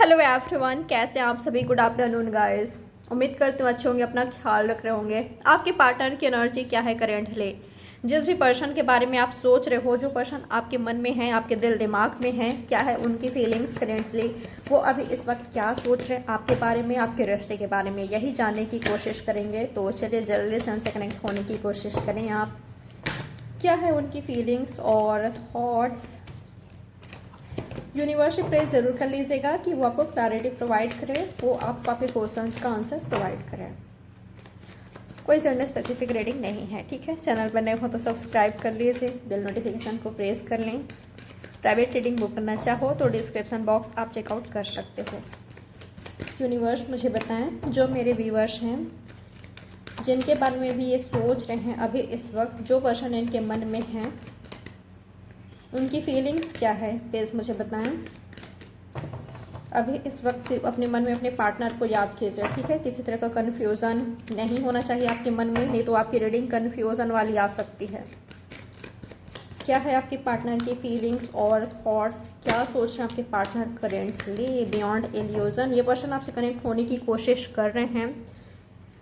Hello everyone, कैसे हैं आप सभी। Good afternoon guys. उम्मीद करती हूँ अच्छे होंगे, अपना ख्याल रख रहे होंगे। आपके पार्टनर की एनर्जी क्या है करेंटली। जिस भी पर्सन के बारे में आप सोच रहे हो, जो पर्सन आपके मन में है, आपके दिल दिमाग में है, क्या है उनकी फीलिंग्स करेंटली, वो अभी इस वक्त क्या सोच रहे हैं आपके बारे में, आपके रिश्ते के बारे में, यही जानने की कोशिश करेंगे। तो चलिए जल्दी से उनसे कनेक्ट होने की कोशिश करें आप। क्या है उनकी फीलिंग्स और थॉट्स। यूनिवर्स से प्रेस ज़रूर कर लीजिएगा कि वो आपको क्लैरिटी प्रोवाइड करे, वो आपको आपके क्वेश्चंस का आंसर प्रोवाइड करें। कोई जनरल स्पेसिफिक रीडिंग नहीं है, ठीक है। चैनल पर नए हो तो सब्सक्राइब कर लीजिए, बेल नोटिफिकेशन को प्रेस कर लें। प्राइवेट रीडिंग बुक करना चाहो तो डिस्क्रिप्शन बॉक्स आप चेकआउट कर सकते हो। यूनिवर्स मुझे बताएं, जो मेरे व्यूवर्स हैं जिनके बारे में भी ये सोच रहे हैं अभी इस वक्त, जो पर्सन इनके मन में है, उनकी फीलिंग्स क्या है प्लीज़ मुझे बताएं। अभी इस वक्त सिर्फ अपने मन में अपने पार्टनर को याद कीजिए, ठीक है। किसी तरह का कन्फ्यूज़न नहीं होना चाहिए आपके मन में, नहीं तो आपकी रीडिंग कन्फ्यूज़न वाली आ सकती है। क्या है आपके पार्टनर की फीलिंग्स और थॉट्स, क्या सोच रहे हैं आपके पार्टनर करेंटली बियॉन्ड इल्यूजन। ये पर्सन आपसे कनेक्ट होने की कोशिश कर रहे हैं,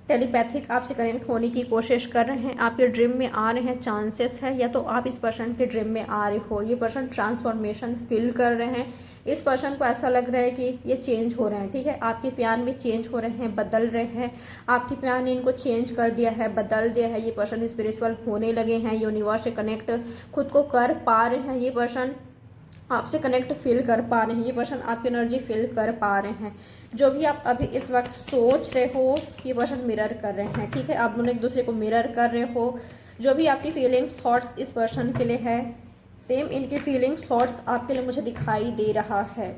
टेलीपैथिक आपसे कनेक्ट होने की कोशिश कर रहे हैं, आपके ड्रीम में आ रहे हैं, चांसेस है, या तो आप इस पर्सन के ड्रीम में आ रहे हो। ये पर्सन ट्रांसफॉर्मेशन फील कर रहे हैं, इस पर्सन को ऐसा लग रहा है कि ये चेंज हो रहे हैं, ठीक है। आपके प्यार में चेंज हो रहे हैं, बदल रहे हैं, आपके प्यार ने इनको चेंज कर दिया है, बदल दिया है। ये पर्सन स्पिरिचुअल होने लगे हैं, यूनिवर्स से कनेक्ट खुद को कर पा रहे हैं। ये पर्सन आपसे कनेक्ट फील कर पा रहे हैं, ये पर्सन आपकी एनर्जी फील कर पा रहे हैं। जो भी आप अभी इस वक्त सोच रहे हो, ये पर्सन मिरर कर रहे हैं, ठीक है। आप दोनों एक दूसरे को मिरर कर रहे हो। जो भी आपकी फीलिंग्स थॉट्स इस पर्सन के लिए है, सेम इनकी फीलिंग्स थॉट्स आपके लिए मुझे दिखाई दे रहा है।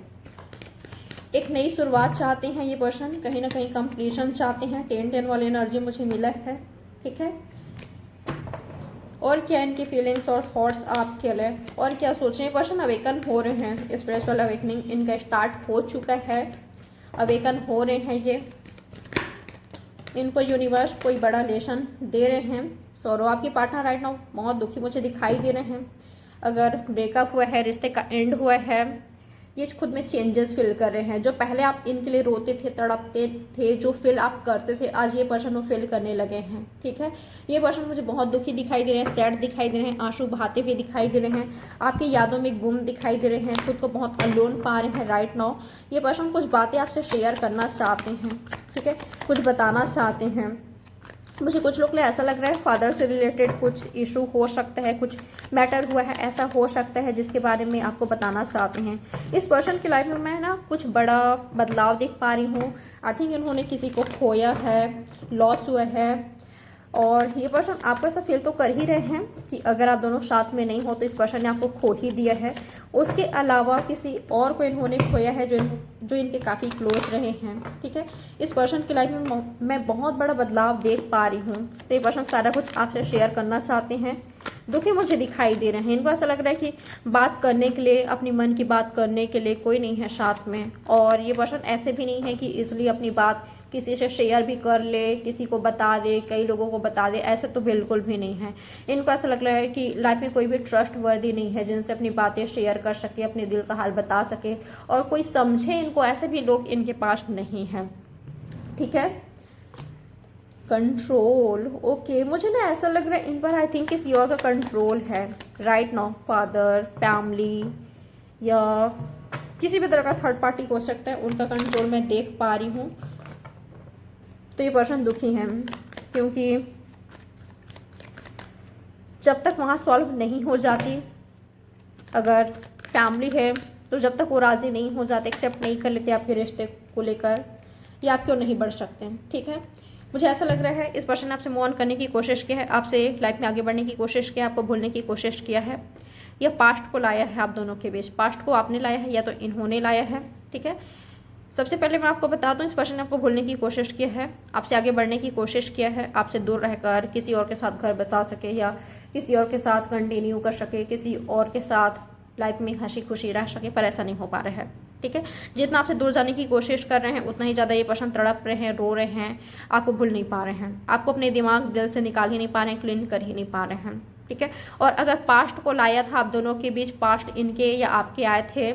एक नई शुरुआत चाहते हैं ये पर्सन, कहीं ना कहीं कंप्लीशन चाहते हैं। 10-10 वाली एनर्जी मुझे मिला है, ठीक है। और क्या इनकी फीलिंग्स और थॉट्स आपके लिए, और क्या सोचें। ये पर्सन अवेकन हो रहे हैं, स्पिरिचुअल अवेकनिंग इनका स्टार्ट हो चुका है, अवेकन हो रहे हैं ये। इनको यूनिवर्स कोई बड़ा लेसन दे रहे हैं। सॉरो आपके पार्टनर राइट नाउ बहुत दुखी मुझे दिखाई दे रहे हैं। अगर ब्रेकअप हुआ है, रिश्ते का एंड हुआ है, ये खुद में चेंजेस फील कर रहे हैं। जो पहले आप इनके लिए रोते थे, तड़पते थे, जो फील आप करते थे, आज ये पर्सन वो फील करने लगे हैं, ठीक है। ये पर्सन मुझे बहुत दुखी दिखाई दे रहे हैं, सैड दिखाई दे रहे हैं, आंसू बहाते हुए दिखाई दे रहे हैं, आपकी यादों में गुम दिखाई दे रहे हैं, खुद को बहुत अलोन पा रहे हैं राइट नाउ। ये पर्सन कुछ बातें आपसे शेयर करना चाहते हैं, ठीक है, कुछ बताना चाहते हैं। मुझे कुछ लोग के लिए ऐसा लग रहा है फादर से रिलेटेड कुछ इशू हो सकता है, कुछ मैटर हुआ है, ऐसा हो सकता है जिसके बारे में आपको बताना चाहते हैं। इस पर्सन की लाइफ में मैं ना कुछ बड़ा बदलाव देख पा रही हूँ। आई थिंक इन्होंने किसी को खोया है, लॉस हुआ है, और ये पर्सन आपको ऐसा फील तो कर ही रहे हैं कि अगर आप दोनों साथ में नहीं हो तो इस पर्सन ने आपको खो ही दिया है। उसके अलावा किसी और को इन्होंने खोया है जो इनके काफ़ी क्लोज रहे हैं, ठीक है। इस पर्सन की लाइफ में मैं बहुत बड़ा बदलाव देख पा रही हूँ। तो ये पर्सन सारा कुछ आपसे शेयर करना चाहते हैं, दुखी मुझे दिखाई दे रहे हैं। इनको ऐसा लग रहा है कि बात करने के लिए, अपनी मन की बात करने के लिए कोई नहीं है साथ में। और ये पर्सन ऐसे भी नहीं है कि इसलिए अपनी बात किसी से शेयर भी कर ले, किसी को बता दे, कई लोगों को बता दे, ऐसे तो बिल्कुल भी नहीं है। इनको ऐसा लग रहा है कि लाइफ में कोई भी ट्रस्ट वर्दी नहीं है जिनसे अपनी बातें शेयर कर सके, अपने दिल का हाल बता सके और कोई समझे इनको, ऐसे भी लोग इनके पास नहीं हैं, ठीक है। कंट्रोल, ओके, मुझे ना ऐसा लग रहा है इन पर आई थिंक किसी और का कंट्रोल है राइट नाउ। फादर, फैमिली, या किसी भी तरह का थर्ड पार्टी हो सकता है, उनका कंट्रोल मैं देख पा रही हूँ। तो ये पर्सन दुखी हैं क्योंकि जब तक वहाँ सॉल्व नहीं हो जाती, अगर फैमिली है तो जब तक वो राज़ी नहीं हो जाते, एक्सेप्ट नहीं कर लेते आपके रिश्ते को लेकर, या आप क्यों नहीं बढ़ सकते हैं, ठीक है। मुझे ऐसा लग रहा है इस पर्सन ने आपसे मूव ऑन करने की कोशिश की है, आपसे लाइफ में आगे बढ़ने की कोशिश किया, आपको भूलने की कोशिश किया है, या पास्ट को लाया है आप दोनों के बीच। पास्ट को आपने लाया है या तो इन्होंने लाया है, ठीक है। सबसे पहले मैं आपको बता दूं, इस पर्सन ने आपको भूलने की कोशिश की है, आपसे आगे बढ़ने की कोशिश किया है, आपसे दूर रहकर किसी और के साथ घर बसा सके, या किसी और के साथ कंटिन्यू कर सके, किसी और के साथ लाइफ में हंसी खुशी रह सके, पर ऐसा नहीं हो पा रहा है, ठीक है। जितना आपसे दूर जाने की कोशिश कर रहे हैं उतना ही ज़्यादा ये पर्सन तड़प रहे हैं, रो रहे हैं, आपको भूल नहीं पा रहे हैं, आपको अपने दिमाग दिल से निकाल ही नहीं पा रहे हैं, क्लीन कर ही नहीं पा रहे हैं, ठीक है। और अगर पास्ट को लाया था आप दोनों के बीच, पास्ट इनके या आपके आए थे,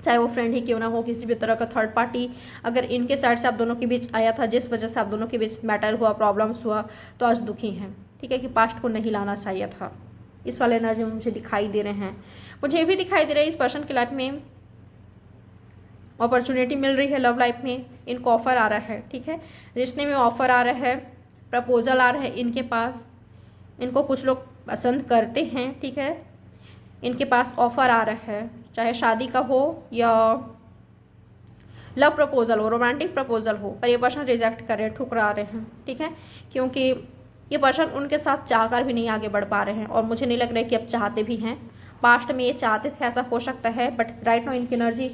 चाहे वो फ्रेंड ही क्यों ना हो, किसी भी तरह का थर्ड पार्टी अगर इनके साइड से आप दोनों के बीच आया था, जिस वजह से आप दोनों के बीच मैटर हुआ, प्रॉब्लम्स हुआ, तो आज दुखी हैं, ठीक है, कि पास्ट को नहीं लाना चाहिए था। इस वाले एनर्जी में मुझे दिखाई दे रहे हैं। मुझे ये भी दिखाई दे रहा है इस पर्सन की लाइफ में अपॉर्चुनिटी मिल रही है, लव लाइफ में इनको ऑफर आ रहा है, ठीक है, रिश्ते में ऑफर आ रहा है, प्रपोजल आ रहा है इनके पास, इनको कुछ लोग पसंद करते हैं, ठीक है, इनके पास ऑफर आ रहा है, चाहे शादी का हो या लव प्रपोजल हो, रोमांटिक प्रपोजल हो, पर ये पर्सन रिजेक्ट कर रहे हैं, ठुकरा रहे हैं, ठीक है, क्योंकि ये पर्सन उनके साथ चाहकर भी नहीं आगे बढ़ पा रहे हैं, और मुझे नहीं लग रहा है कि अब चाहते भी हैं। पास्ट में ये चाहते थे, ऐसा हो सकता है, बट राइट नाउ इनकी एनर्जी,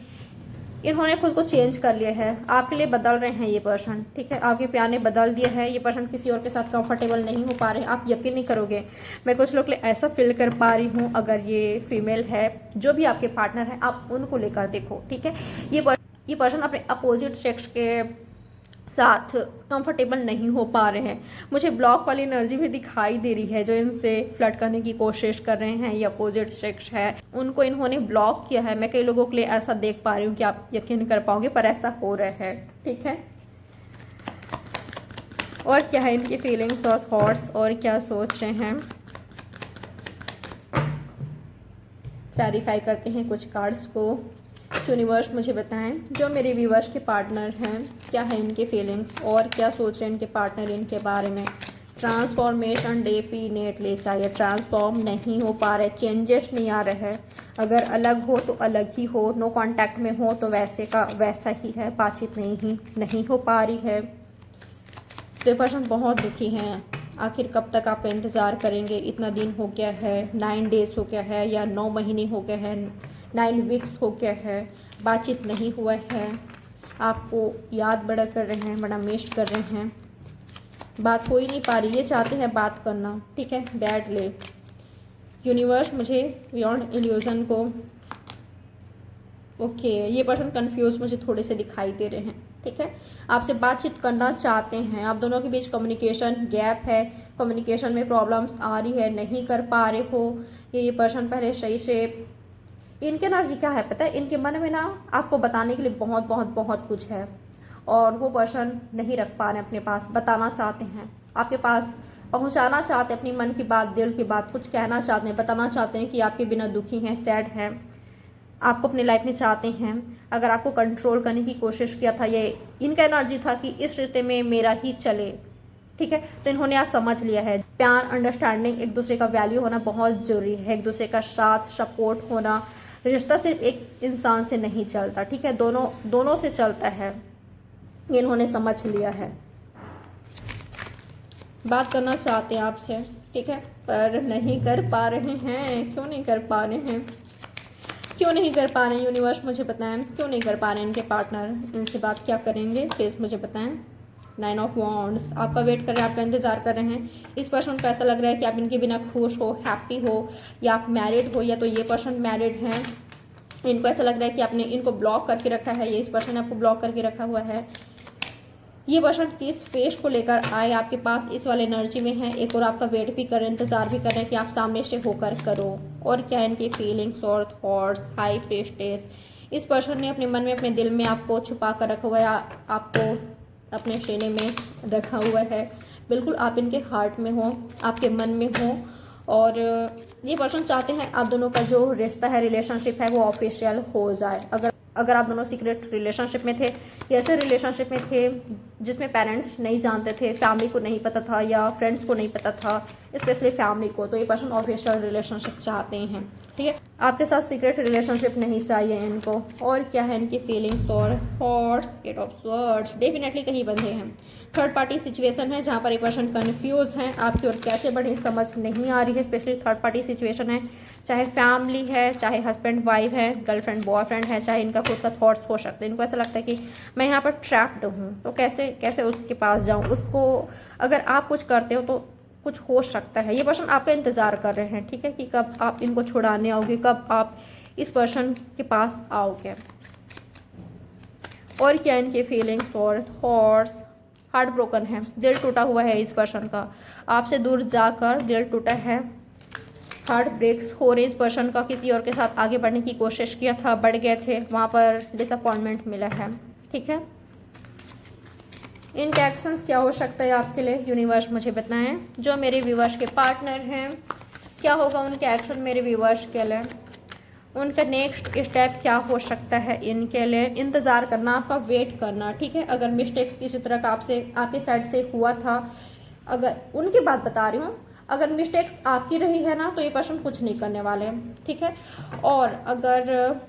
इन्होंने खुद को चेंज कर लिया है, आपके लिए बदल रहे हैं ये पर्सन, ठीक है, आपके प्यार ने बदल दिया है। ये पर्सन किसी और के साथ कंफर्टेबल नहीं हो पा रहे हैं, आप यकीन नहीं करोगे, मैं कुछ लोग के लिए ऐसा फील कर पा रही हूँ, अगर ये फीमेल है, जो भी आपके पार्टनर है, आप उनको लेकर देखो, ठीक है, ये पर्सन अपने अपोजिट सेक्स के साथ कंफर्टेबल नहीं हो पा रहे हैं। मुझे ब्लॉक वाली एनर्जी भी दिखाई दे रही है, जो इनसे फ्लर्ट करने की कोशिश कर रहे हैं, ये अपोजिट सेक्स है, उनको इन्होंने ब्लॉक किया है। मैं कई लोगों के लिए ऐसा देख पा रही हूँ कि आप यकीन कर पाओगे, पर ऐसा हो रहा है, ठीक है। और क्या है इनकी फीलिंग्स और थॉट्स, और क्या सोच रहे हैं, क्लैरिफाई करते हैं कुछ कार्ड्स को। यूनिवर्स मुझे बताएं, जो मेरे व्यूवर्स के पार्टनर हैं, क्या है इनके फीलिंग्स और क्या सोच रहे हैं इनके पार्टनर इनके बारे में। ट्रांसफॉर्मेशन डेफिनेटली चाहिए, ट्रांसफॉर्म नहीं हो पा रहे, चेंजेस नहीं आ रहे हैं। अगर अलग हो तो अलग ही हो, नो कांटेक्ट में हो तो वैसे का वैसा ही है, बातचीत नहीं हो पा रही है। तो ये पर्सन बहुत दुखी हैं। आखिर कब तक आपका इंतज़ार करेंगे, इतना दिन हो गया है, 9 डेज हो गया है या 9 महीने हो गए हैं, 9 वीक्स हो गया है, बातचीत नहीं हुआ है, आपको याद बड़ा कर रहे हैं, बड़ा मिस कर रहे हैं, बात हो ही नहीं पा रही, ये चाहते हैं बात करना, ठीक है, बैडली। यूनिवर्स मुझे बियॉन्ड इल्यूजन को, ओके, ये पर्सन कंफ्यूज मुझे थोड़े से दिखाई दे रहे हैं, ठीक है, आपसे बातचीत करना चाहते हैं, आप दोनों के बीच कम्युनिकेशन गैप है, कम्युनिकेशन में प्रॉब्लम्स आ रही है, नहीं कर पा रहे हो। ये पर्सन पहले सही से, इनके एनर्जी क्या है पता है, इनके मन में ना आपको बताने के लिए बहुत बहुत बहुत कुछ है, और वो पर्सन नहीं रख पा रहे अपने पास, बताना चाहते हैं आपके पास, पहुंचाना चाहते हैं अपनी मन की बात, दिल की बात, कुछ कहना चाहते हैं, बताना चाहते हैं कि आपके बिना दुखी हैं, सैड हैं, आपको अपनी लाइफ में चाहते हैं। अगर आपको कंट्रोल करने की कोशिश किया था, ये इनका एनर्जी था कि इस रिश्ते में मेरा ही चले, ठीक है, तो इन्होंने आज समझ लिया है। प्यार, अंडरस्टैंडिंग, एक दूसरे का वैल्यू होना बहुत ज़रूरी है, एक दूसरे का साथ सपोर्ट होना। रिश्ता सिर्फ एक इंसान से नहीं चलता, ठीक है, दोनों से चलता है, ये इन्होंने समझ लिया है। बात करना चाहते हैं आपसे, ठीक है, पर नहीं कर पा रहे हैं। क्यों नहीं कर पा रहे हैं, क्यों नहीं कर पा रहे हैं यूनिवर्स मुझे बताएं, क्यों नहीं कर पा रहे हैं इनके पार्टनर, इनसे बात क्या करेंगे, प्लीज़ मुझे बताएं। 9 ऑफ वॉन्ड्स, आपका वेट कर रहे हैं, आपका इंतजार कर रहे हैं। इस पर्सन को ऐसा लग रहा है कि आप इनके बिना खुश हो, हैप्पी हो, या आप मैरिड हो, या तो ये पर्सन मैरिड हैं, इनको ऐसा लग रहा है कि आपने इनको ब्लॉक करके रखा है, ये इस पर्सन ने आपको ब्लॉक करके रखा हुआ है। ये पर्सन किस फेस को लेकर आए आपके पास, इस वाले एनर्जी में है, एक और आपका वेट भी कर रहे हैं, इंतजार भी कर रहे हैं कि आप सामने से होकर करो। और क्या है इनकी फीलिंग्स और थॉट्स। हाई प्रीस्टेस, इस पर्सन ने अपने मन में, अपने दिल में आपको छुपा कर रखा हुआ है, आपको अपने सीने में रखा हुआ है, बिल्कुल आप इनके हार्ट में हो, आपके मन में हो। और ये पर्सन चाहते हैं आप दोनों का जो रिश्ता है, रिलेशनशिप है, वो ऑफिशियल हो जाए। अगर आप दोनों सीक्रेट रिलेशनशिप में थे, ऐसे रिलेशनशिप में थे जिसमें पेरेंट्स नहीं जानते थे, फैमिली को नहीं पता था, या फ्रेंड्स को नहीं पता था, स्पेशली फैमिली को, तो ये पर्सन ऑफिशियल रिलेशनशिप चाहते हैं, ठीक है, आपके साथ सीक्रेट रिलेशनशिप नहीं चाहिए इनको। और क्या है इनकी फीलिंग्स और थॉट्स। 8 ऑफ स्वॉर्ड्स, डेफिनेटली कहीं बंधे हैं, थर्ड पार्टी सिचुएशन है जहाँ पर ये पर्सन कन्फ्यूज हैं, आपकी ओर कैसे बढ़े समझ नहीं आ रही है, स्पेशली थर्ड पार्टी सिचुएशन है, चाहे फैमिली है, चाहे हस्बैंड वाइफ है, गर्लफ्रेंड बॉयफ्रेंड है, चाहे इनका खुद का थॉट्स हो सकते हैं। इनको ऐसा लगता है कि मैं यहाँ पर ट्रैप्ड हूँ, तो कैसे उसके पास जाऊँ, उसको अगर आप कुछ करते हो तो कुछ हो सकता है। ये पर्सन आपका इंतज़ार कर रहे हैं, ठीक है, कि कब आप इनको छुड़ाने आओगे, कब आप इस पर्सन के पास आओगे। और क्या इनके फीलिंग्स और थॉट्स। हार्ट ब्रोकन है, दिल टूटा हुआ है इस पर्सन का, आपसे दूर जाकर दिल टूटा है, हार्ट ब्रेक्स हो रहे इस पर्सन का, किसी और के साथ आगे बढ़ने की कोशिश किया था, बढ़ गए थे, वहाँ पर डिसअपॉइंटमेंट मिला है। ठीक है, इनके एक्शंस क्या हो सकता है आपके लिए, यूनिवर्स मुझे बताएं। जो मेरे व्यूवर्स के पार्टनर हैं, क्या होगा उनके एक्शन मेरे व्यूवर्स के लिए, उनका नेक्स्ट स्टेप क्या हो सकता है इनके लिए। इंतज़ार करना, आपका वेट करना। ठीक है, अगर मिस्टेक्स किसी तरह का आपसे आपके साइड से हुआ था, अगर उनकी बात बता रही हूँ, अगर मिस्टेक्स आपकी रही है ना, तो ये पर्सन कुछ नहीं करने वाले हैं। ठीक है, और अगर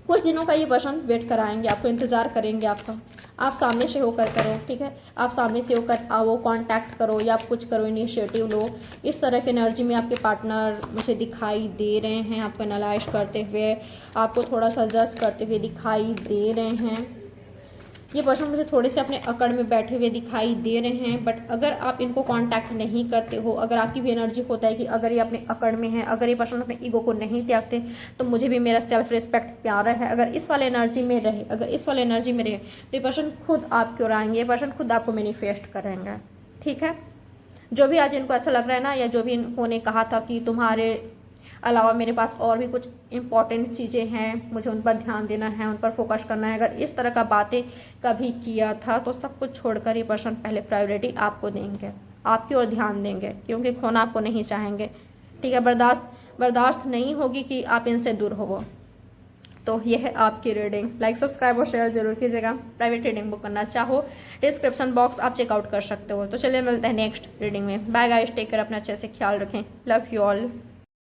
कुछ दिनों का ये पर्सन वेट कराएंगे आपको, इंतज़ार करेंगे आपका। आप सामने से होकर करो। ठीक है, आप सामने से होकर आओ, कांटेक्ट करो या आप कुछ करो, इनिशिएटिव लो। इस तरह की एनर्जी में आपके पार्टनर मुझे दिखाई दे रहे हैं, आपको एनालाइज करते हुए, आपको थोड़ा सा जज करते हुए दिखाई दे रहे हैं। ये पर्सन मुझे थोड़े से अपने अकड़ में बैठे हुए दिखाई दे रहे हैं, बट अगर आप इनको कांटेक्ट नहीं करते हो, अगर आपकी भी एनर्जी होता है कि अगर ये अपने अकड़ में है, अगर ये पर्सन अपने ईगो को नहीं त्यागते, तो मुझे भी मेरा सेल्फ रिस्पेक्ट प्यारा है, अगर इस वाले एनर्जी में रहे, अगर इस वाले एनर्जी में रहे, तो ये पर्सन खुद आपकी ओर आएंगे, ये पर्सन खुद आपको मैनिफेस्ट करेंगे। ठीक है, जो भी आज इनको ऐसा लग रहा है ना, या जो भी इन्होंने कहा था कि तुम्हारे अलावा मेरे पास और भी कुछ इंपॉर्टेंट चीज़ें हैं, मुझे उन पर ध्यान देना है, उन पर फोकस करना है, अगर इस तरह का बातें कभी किया था, तो सब कुछ छोड़कर ये पर्सन पहले प्रायोरिटी आपको देंगे, आपकी ओर ध्यान देंगे, क्योंकि खोना आपको नहीं चाहेंगे। ठीक है, बर्दाश्त नहीं होगी कि आप इनसे दूर हो। तो यह है आपकी रीडिंग। लाइक, सब्सक्राइब और शेयर जरूर कीजिएगा। प्राइवेट रीडिंग बुक करना चाहो, डिस्क्रिप्शन बॉक्स आप चेकआउट कर सकते हो। तो चलिए मिलते हैं नेक्स्ट रीडिंग में। बाय गाइस, टेक केयर, अपना अच्छे से ख्याल रखें। Love you all.